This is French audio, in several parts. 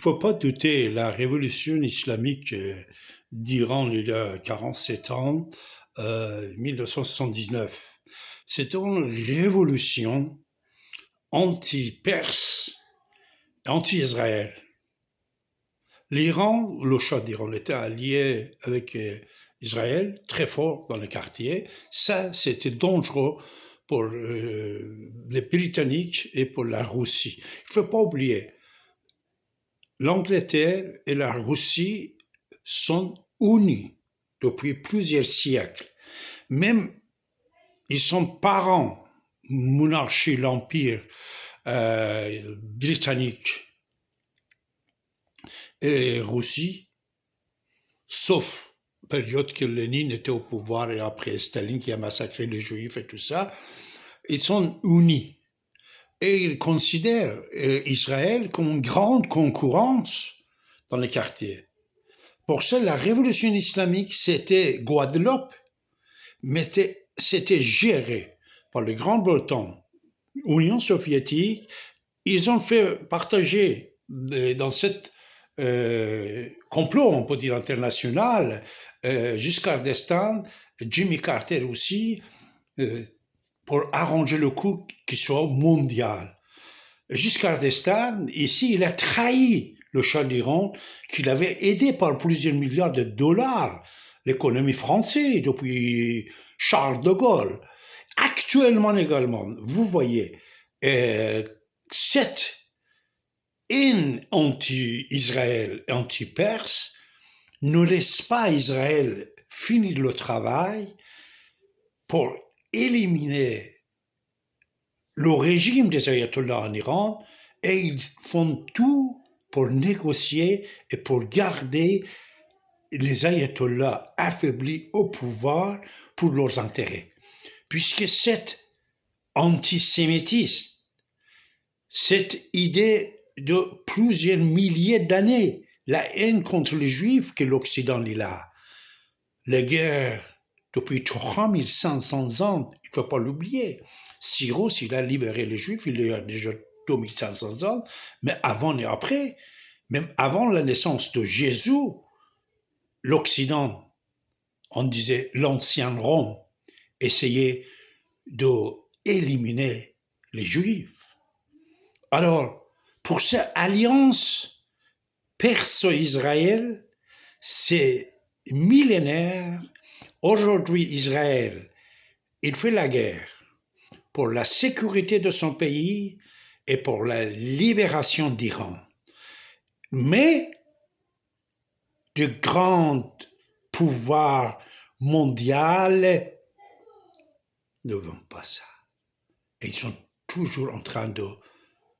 faut pas douter, la révolution islamique d'Iran il y a 47 ans, 1979, c'est une révolution anti-perse, anti-Israël. L'Iran, le Shah d'Iran était allié avec Israël, très fort dans le quartier. Ça, c'était dangereux pour les Britanniques et pour la Russie. Il ne faut pas oublier, l'Angleterre et la Russie sont unis depuis plusieurs siècles. Même, ils sont parents, monarchie, l'Empire britannique et Russie, sauf période que Lénine était au pouvoir et après Staline qui a massacré les Juifs et tout ça, ils sont unis. Et ils considèrent Israël comme une grande concurrence dans les quartiers. Pour ça, la révolution islamique, c'était Guadeloupe, mais c'était géré par les Grande-Bretagne, Union soviétique. Ils ont fait partager dans cette complot, on peut dire international, Giscard d'Estaing, Jimmy Carter aussi, pour arranger le coup qui soit mondial. Giscard d'Estaing, ici, il a trahi le Shah d'Iran, qu'il avait aidé par plusieurs milliards de dollars l'économie française depuis Charles de Gaulle. Actuellement également, vous voyez, cette haine anti-Israël, anti-Perse, ne laisse pas Israël finir le travail pour éliminer le régime des ayatollahs en Iran, et ils font tout pour négocier et pour garder les ayatollahs affaiblis au pouvoir pour leurs intérêts. Puisque cet antisémitisme, cette idée de plusieurs milliers d'années, la haine contre les Juifs que l'Occident il a, la guerre depuis 3500 ans, il ne faut pas l'oublier. Cyrus, il a libéré les Juifs, il y a déjà 2500 ans, mais avant et après, même avant la naissance de Jésus, l'Occident, on disait l'ancien Rome, essayait d'éliminer les Juifs. Alors, pour cette alliance perso-israël, c'est millénaire. Aujourd'hui, Israël, il fait la guerre pour la sécurité de son pays et pour la libération d'Iran. Mais de grands pouvoirs mondiaux ne veulent pas ça. Et ils sont toujours en train de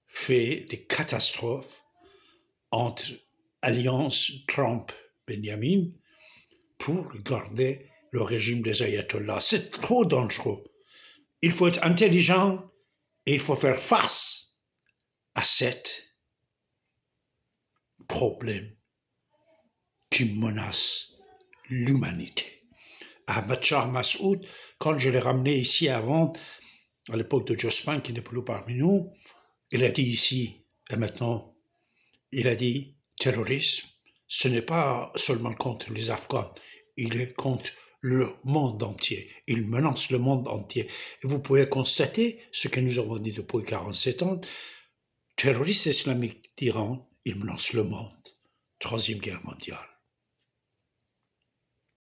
faire des catastrophes entre alliance Trump-Benjamin pour garder le régime des ayatollahs. C'est trop dangereux. Il faut être intelligent et il faut faire face à cet problème qui menace l'humanité. Ahmad Shah Massoud, quand je l'ai ramené ici avant, à l'époque de Jospin, qui n'est plus parmi nous, il a dit ici, et maintenant, il a dit, terrorisme, ce n'est pas seulement contre les Afghans, il est contre le monde entier. Il menace le monde entier. Et vous pouvez constater ce que nous avons dit depuis 47 ans, terroriste islamique d'Iran, il menace le monde. Troisième guerre mondiale.